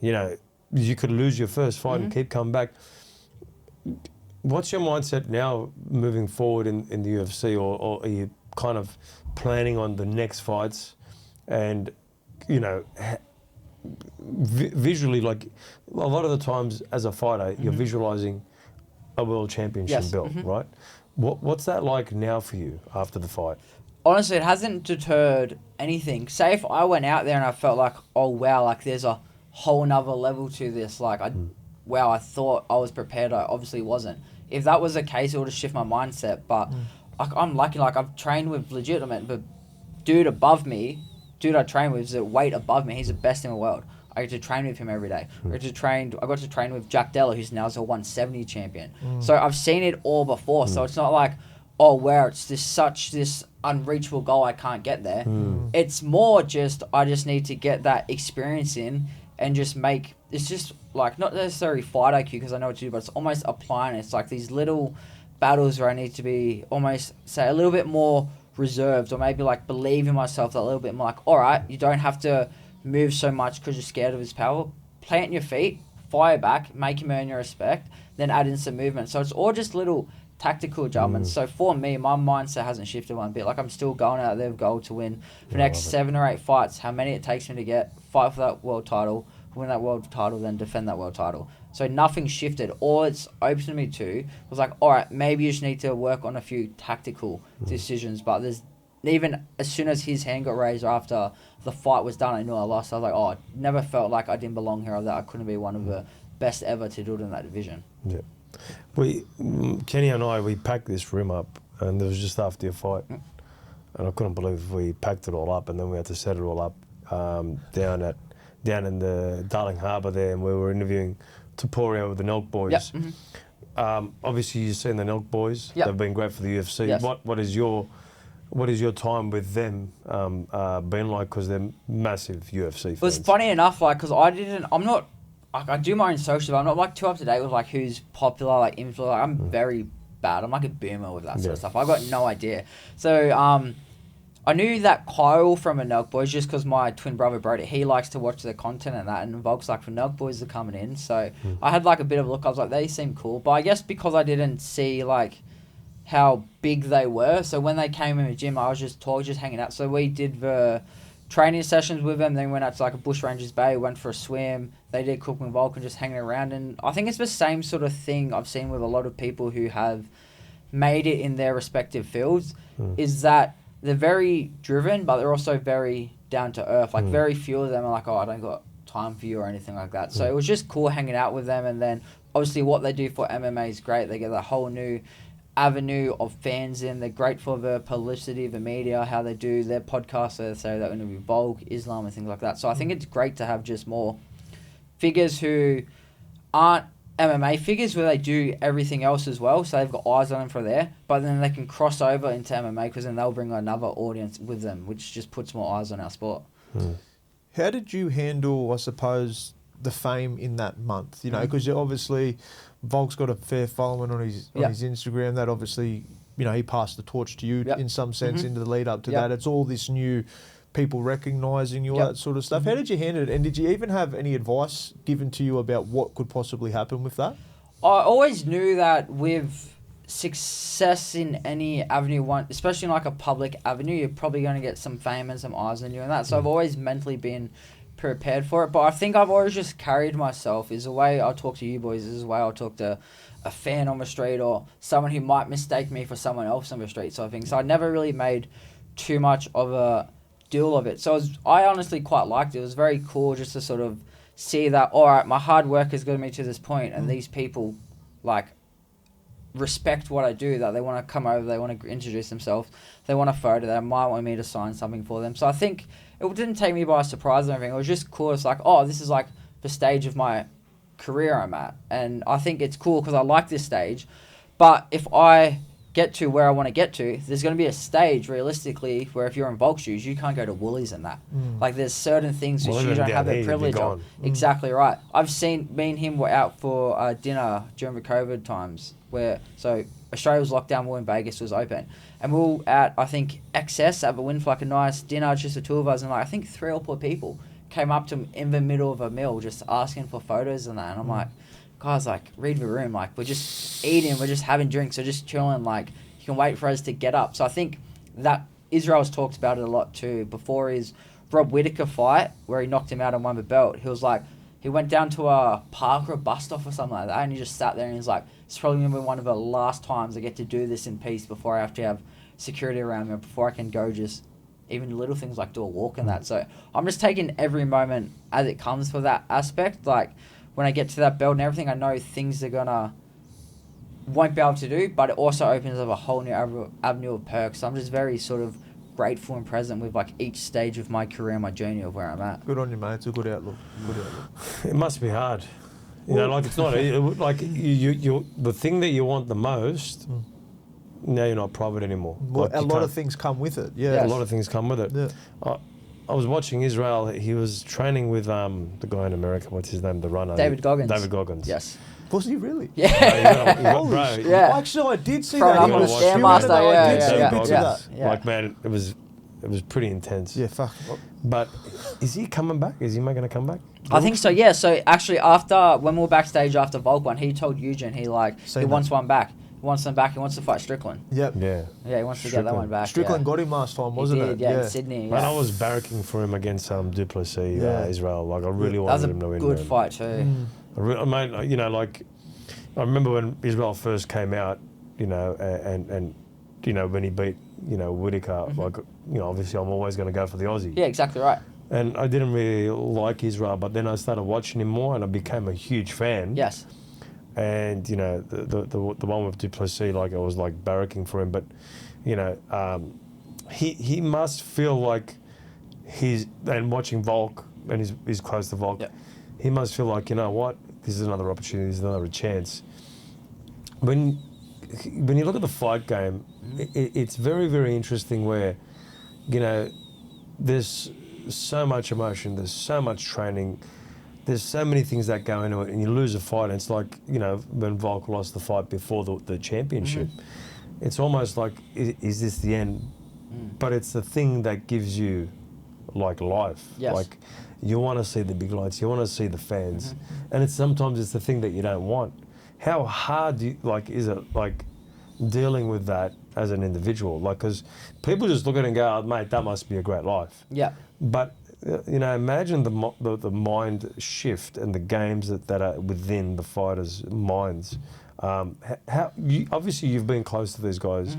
you know, you could lose your first fight and keep coming back. What's your mindset now moving forward in the UFC, or are you kind of planning on the next fights? And, you know, visually, like a lot of the times as a fighter, you're visualizing a world championship belt, right? What's that like now for you after the fight? Honestly, it hasn't deterred anything. Say if I went out there and I felt like, oh wow, like there's a whole nother level to this. Like, wow, I thought I was prepared. I obviously wasn't. If that was the case, it would have shifted my mindset. But I'm lucky. Like I've trained with legitimate, but dude above me. Dude I train with is a weight above me. He's the best in the world. I get to train with him every day. I got to train with Jack Della, who's now a 170 champion. So I've seen it all before. So it's not like, oh wow, it's this unreachable goal, I can't get there. It's more just I just need to get that experience in and just make. It's just like not necessarily fight IQ because I know what to do, but it's almost applying. It's like these little battles where I need to be almost say a little bit more reserved, or maybe like believe in myself that little bit more. Like, all right, you don't have to move so much because you're scared of his power. Plant your feet, fire back, make him earn your respect, then add in some movement. So it's all just little tactical adjustments. So for me, my mindset hasn't shifted one bit. Like, I'm still going out there with goal to win for the next 7 or 8 fights, how many it takes me to get, fight for that world title, win that world title, then defend that world title. So nothing shifted. All it's opened me to was like, all right, maybe you just need to work on a few tactical decisions. But there's even as soon as his hand got raised after the fight was done, I knew I lost. I was like, oh, I never felt like I didn't belong here, or that I couldn't be one of the best ever to do it in that division. Yeah. Kenny and I, we packed this room up, and it was just after your fight. And I couldn't believe we packed it all up, and then we had to set it all up down in the Darling Harbour there, and we were interviewing Taporia with the Nelk boys. Yep. Obviously, you've seen the Nelk boys. Yep. They've been great for the UFC. Yes. What is your time with them been like? Because they're massive UFC fans. It was funny enough, like, because I'm not, like, I do my own social, but I'm not, like, too up to date with, like, who's popular, like, influencer. Like, I'm very bad. I'm like a boomer with that sort of stuff. I've got no idea. So, I knew that Kyle from a Nelk Boys just because my twin brother Brody, he likes to watch the content and that, and Volk's like, for Nelk Boys are coming in. So I had like a bit of a look. I was like, they seem cool. But I guess because I didn't see like how big they were, so when they came in the gym, I was just hanging out. So we did the training sessions with them, then went out to like a Bush Rangers Bay, went for a swim. They did cooking with Volk and just hanging around. And I think it's the same sort of thing I've seen with a lot of people who have made it in their respective fields, is that they're very driven, but they're also very down to earth. Like, very few of them are like, oh, I don't got time for you or anything like that. So it was just cool hanging out with them. And then obviously what they do for MMA is great. They get a whole new avenue of fans in. They're great for the publicity of the media, how they do their podcasts. They say that interview Volk, Islam, and things like that. So I think it's great to have just more figures who aren't MMA figures where they do everything else as well, so they've got eyes on them for there, but then they can cross over into MMA because then they'll bring another audience with them, which just puts more eyes on our sport. How did you handle, I suppose, the fame in that month? You know, because obviously Volk's got a fair following on his Instagram. That obviously, you know, he passed the torch to you in some sense into the lead up to that. It's all this new people recognising you, all that sort of stuff. How did you handle it? And did you even have any advice given to you about what could possibly happen with that? I always knew that with success in any avenue, especially in like a public avenue, you're probably going to get some fame and some eyes on you and that. So I've always mentally been prepared for it. But I think I've always just carried myself is the way I'll talk to you boys, is the way I'll talk to a fan on the street or someone who might mistake me for someone else on the street sort of thing. So I never really made too much of a deal of it. So I honestly quite liked it. It was very cool just to sort of see that, all right, my hard work has got me to this point, and these people like respect what I do, that they want to come over, they want to introduce themselves, they want a photo, they might want me to sign something for them. So I think it didn't take me by surprise or anything. It was just cool. It's like, oh, this is like the stage of my career I'm at, and I think it's cool because I like this stage. But if I get to where I want to get to, there's going to be a stage realistically where if you're in Volk shoes, you can't go to Woolies and that. Like, there's certain things which you don't have the privilege of. Exactly right. I've seen me and him were out for dinner during the COVID times where, so Australia was locked down, we were in Vegas, was open, and we were at, I think, XS at the Win for like a nice dinner, just the two of us, and like I think 3 or 4 people came up to him in the middle of a meal just asking for photos and that, and I'm like, guys, like, read the room, like, we're just eating, we're just having drinks, we're just chilling, like, you can wait for us to get up. So I think that Israel's talked about it a lot too. Before his Rob Whittaker fight, where he knocked him out and won the belt, he was like, he went down to a park or a bus stop or something like that, and he just sat there and he's like, it's probably going to be one of the last times I get to do this in peace before I have to have security around me, before I can go just even little things like do a walk and that. So I'm just taking every moment as it comes for that aspect. Like, when I get to that belt and everything, I know things are won't be able to do, but it also opens up a whole new avenue of perks. So I'm just very sort of grateful and present with like each stage of my career and my journey of where I'm at. Good on you, mate. It's a good outlook. It must be hard. You know, like, it's not like you the thing that you want the most. Now you're not private anymore. Well, like, a lot of things come with it. Yeah, a lot of things come with it. Yeah. I was watching Israel. He was training with the guy in America. What's his name? The runner. David Goggins. David Goggins. Yes. Was he really? Yeah. Bro, Yeah. Actually, I did see From that. up He with was the spewing Stairmaster, it, though. yeah, I did see yeah, a bit yeah. of that. Yeah. Like, man, it was pretty intense. Yeah, fuck. But is he coming back? Is he making a comeback? I think so, yeah. So actually, after when we were backstage after Volk one, he told Eugen he wants one back. He wants them back. He wants to fight Strickland. Yep. Yeah. Yeah, he wants to get that one back. Strickland got him last time, wasn't he it? did, yeah, in Sydney. Man, Yeah. I was barracking for him against Duplessis, Yeah. Israel. Like, I really That was wanted a him to win. good man. fight too. Mate, you know, like, I remember when Israel first came out, you know, and you know, when he beat, you know, Whitaker, like, you know, obviously I'm always going to go for the Aussie. Yeah, exactly right. And I didn't really like Israel, but then I started watching him more and I became a huge fan. Yes. And, you know, the one with Duplessis, like, I was, like, barracking for him. But, you know, he must feel like and watching Volk, and he's close to Volk, Yep. he must feel like, you know what, this is another opportunity, this is another chance. When you look at the fight game, it's very, very interesting where, you know, there's so much emotion, there's so much training, there's so many things that go into it, and you lose a fight, and it's like, you know, when Volk lost the fight before the championship, it's almost like, is this the end? But it's the thing that gives you, like, life. Yes. Like, you want to see the big lights, you want to see the fans, and sometimes it's the thing that you don't want. How hard is it, like, dealing with that as an individual? Like, because people just look at it and go, oh, mate, that must be a great life. Yeah. But, you know, imagine the mind shift and the games that are within the fighters' minds. Obviously, you've been close to these guys.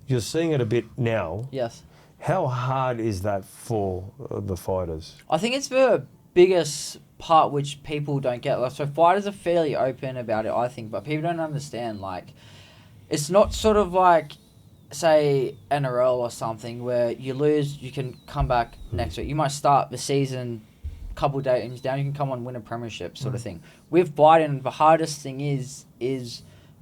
You're seeing it a bit now. Yes. How hard is that for the fighters? I think it's the biggest part which people don't get. Like, so fighters are fairly open about it, I think, but people don't understand. Like, it's not sort of like, say, NRL or something where you lose, you can come back next week. You might start the season a couple of days down, you can come on and win a premiership sort of thing. With Biden, the hardest thing is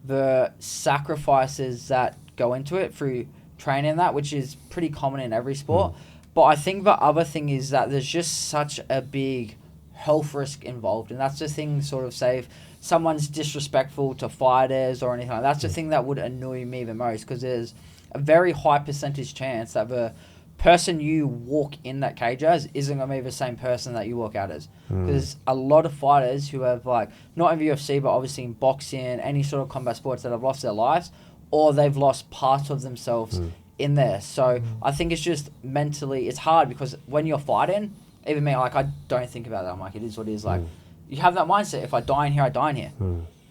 the sacrifices that go into it through training, that, which is pretty common in every sport. But I think the other thing is that there's just such a big health risk involved, and that's the thing, sort of, say if someone's disrespectful to fighters or anything like that, that's the thing that would annoy me the most, because there's a very high percentage chance that the person you walk in that cage as isn't going to be the same person that you walk out as. Because a lot of fighters who have, like, not in the UFC, but obviously in boxing, any sort of combat sports, that have lost their lives, or they've lost parts of themselves in there. So I think it's just mentally, it's hard, because when you're fighting, even me, like, I don't think about that. I'm like, it is what it is. Like, you have that mindset. If I die in here, I die in here.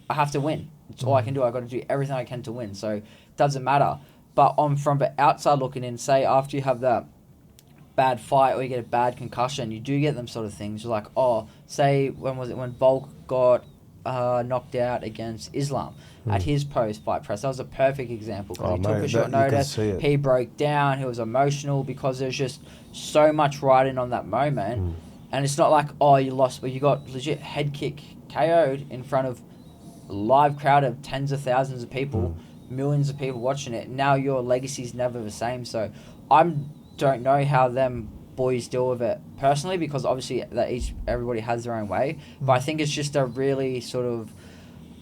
I have to win. It's all I can do. I got to do everything I can to win. So it doesn't matter. But from the outside looking in, say after you have that bad fight or you get a bad concussion, you do get them sort of things. You're like, oh, say, when Volk got knocked out against Islam at his post-fight press. That was a perfect example, because he took a short notice. He broke down. He was emotional because there's just so much riding on that moment. And it's not like, oh, you lost, but you got legit head kick KO'd in front of a live crowd of tens of thousands of people, millions of people watching it. Now your legacy's never the same. So I don't know how them boys deal with it personally, because obviously everybody has their own way. But I think it's just a really sort of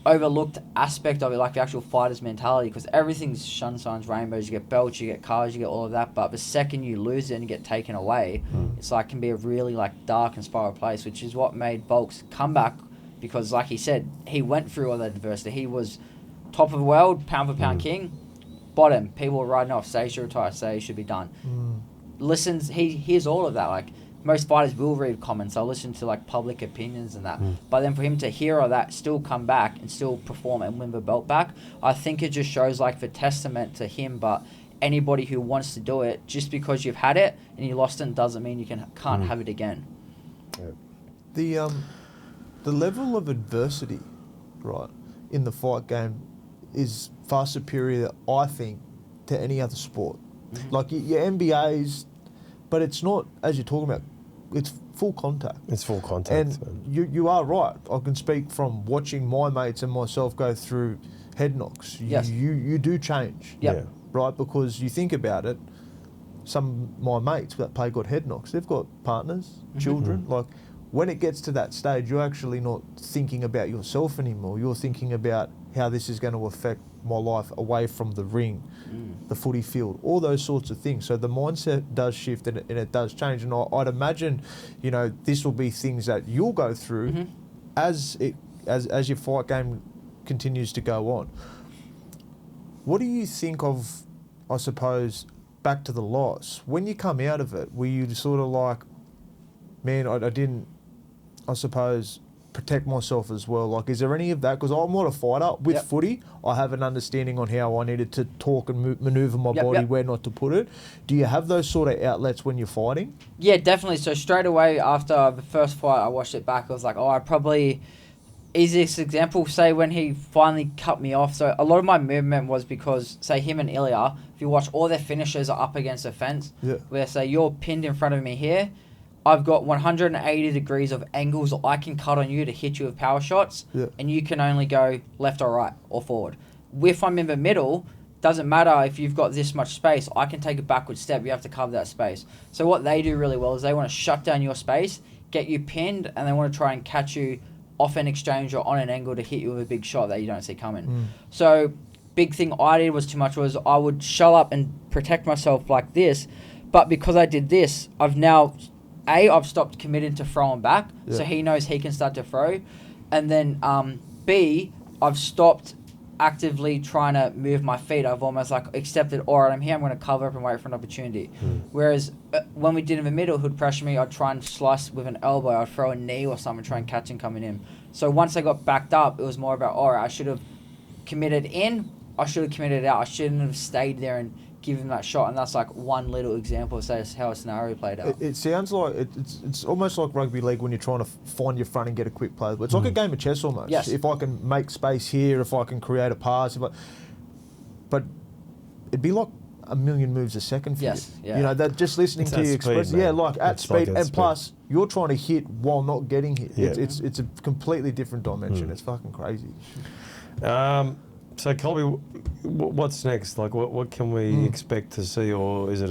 overlooked aspect of it, like the actual fighter's mentality, because everything's sunshines, rainbows. You get belts, you get cars, you get all of that, but the second you lose it and you get taken away, it's like, can be a really, like, dark and spiral place, which is what made Volk's comeback, because like he said, he went through all that adversity. He was top of the world, pound for pound king, bottom, people were riding off, say he should retire, say he should be done. He hears all of that. Like, most fighters will read comments, they'll listen to, like, public opinions and that. But then for him to hear all that, still come back and still perform and win the belt back, I think it just shows, like, the testament to him. But anybody who wants to do it, just because you've had it and you lost it, doesn't mean you can't have it again. The level of adversity, right, in the fight game is far superior, I think, to any other sport. Like your NBA's, but it's not, as you're talking about, it's full contact. It's full contact. And you are right. I can speak from watching my mates and myself go through head knocks. Yes. You do change. Yep. Yeah. Right? Because you think about it, some of my mates that play got head knocks. They've got partners, children. Like, when it gets to that stage, you're actually not thinking about yourself anymore. You're thinking about how this is going to affect my life away from the ring, the footy field, all those sorts of things. So the mindset does shift and it does change. And I'd imagine, you know, this will be things that you'll go through as your fight game continues to go on. What do you think of, I suppose, back to the loss? When you come out of it, were you sort of like, man, I didn't, I suppose, protect myself as well? Like, is there any of that? Because I'm not a fighter. With footy, I have an understanding on how I needed to talk and manoeuvre my body, where not to put it. Do you have those sort of outlets when you're fighting? Yeah, definitely. So straight away after the first fight, I watched it back. I was like, oh, I probably... Easiest example, say when he finally cut me off. So a lot of my movement was because, say, him and Ilya, if you watch, all their finishers are up against the fence. Where, say, you're pinned in front of me here, I've got 180 degrees of angles I can cut on you to hit you with power shots, and you can only go left or right or forward. If I'm in the middle, doesn't matter if you've got this much space, I can take a backward step, you have to cover that space. So what they do really well is they want to shut down your space, get you pinned, and they want to try and catch you off an exchange or on an angle to hit you with a big shot that you don't see coming. So big thing I did was too much was I would shell up and protect myself like this, but because I did this, I've stopped committing to throwing back, so he knows he can start to throw, and then B, I've stopped actively trying to move my feet. I've almost like accepted, all right, I'm here, I'm going to cover up and wait for an opportunity. Whereas when we did in the middle, who'd pressure me, I'd try and slice with an elbow, I'd throw a knee or something, try and catch him coming in. So once I got backed up, it was more about, all right, I should have committed in, I should have committed out, I shouldn't have stayed there and give him that shot. And that's like one little example of how a scenario played out. It sounds like it's almost like rugby league when you're trying to find your front and get a quick play. It's like a game of chess almost. Yes. If I can make space here, if I can create a pass, but it'd be like a million moves a second for you. Yeah. You know, that just listening It's to you at express, speed, man. like at It's speed, like at and speed. plus you're trying to hit while not getting hit. Yeah. It's a completely different dimension. It's fucking crazy. So Colby, what's next? Like, what can we expect to see, or is it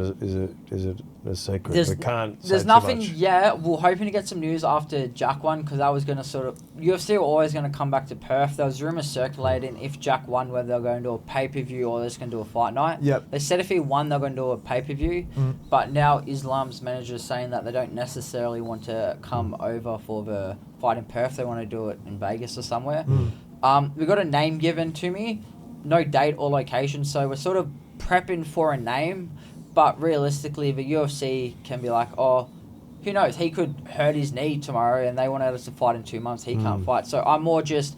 a secret? We can't. There's say nothing too much. yet. We're hoping to get some news after Jack won, because that was going to sort of... UFC were always going to come back to Perth. There was rumours circulating if Jack won, whether they're going to do a pay-per-view or they're just going to do a fight night. They said if he won, they're going to do a pay-per-view. But now Islam's manager is saying that they don't necessarily want to come over for the fight in Perth. They want to do it in Vegas or somewhere. We got a name given to me, no date or location, so we're sort of prepping for a name, but realistically the UFC can be like, oh, who knows, he could hurt his knee tomorrow and they want us to fight in 2 months, he can't fight. So I'm more just,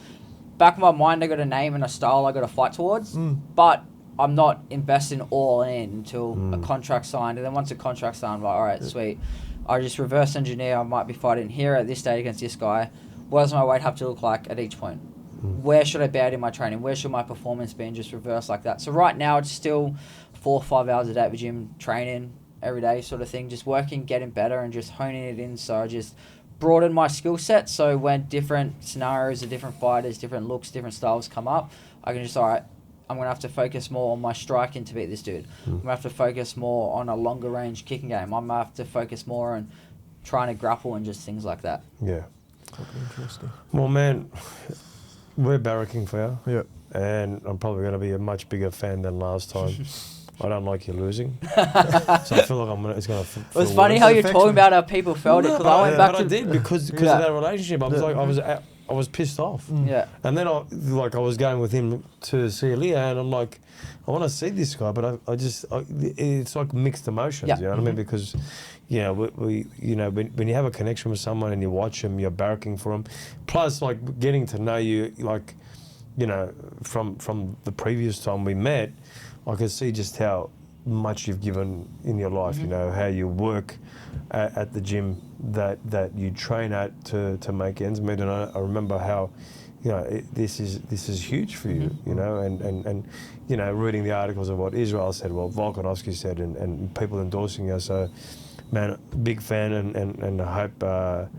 back of my mind, I got a name and a style I got to fight towards, but I'm not investing all in until a contract signed, and then once a contract's signed, I'm like, all right, sweet, I just reverse engineer, I might be fighting here at this date against this guy, what does my weight have to look like at each point? Where should I be at in my training? Where should my performance be? And just reverse like that. So right now it's still 4 or 5 hours a day at the gym, training every day sort of thing, just working, getting better and just honing it in. So I just broaden my skill set. So when different scenarios of different fighters, different looks, different styles come up, I can just, all right, I'm going to have to focus more on my striking to beat this dude. I'm going to have to focus more on a longer range kicking game. I'm going to have to focus more on trying to grapple and just things like that. Yeah. Fucking interesting. Well, man, we're barracking for you. Yeah. And I'm probably going to be a much bigger fan than last time. I don't like you losing. So I feel like it's going to feel It was funny worse. how you're talking about how people felt it, because I went back but to... I did because of that relationship. I was like, I was pissed off. Yeah. And then I was going with him to see Leah, and I'm like, I want to see this guy, but it's like mixed emotions. You know what I mean? Because, you know, when you have a connection with someone and you watch them, you're barracking for them. Plus, like, getting to know you, like, you know, from the previous time we met, I could see just how much you've given in your life. You know, how you work at the gym that you train at to make ends meet. And I remember how, you know, this is huge for you. You know, and you know, reading the articles of what Israel said, what Volkanovski said, and people endorsing you. So, man, big fan, and I hope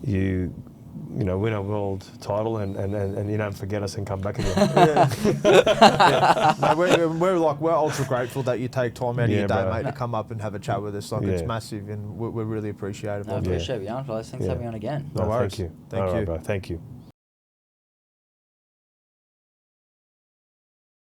you you know, win a world title and you don't forget us and come back again. No, we're ultra grateful that you take time out of your day, bro. mate, to come up and have a chat with us. Like, it's massive, and we're really appreciative I of it. appreciate you on, guys. Thanks for having me on again. No worries. Thank you. Thank All right, you. bro. Thank you.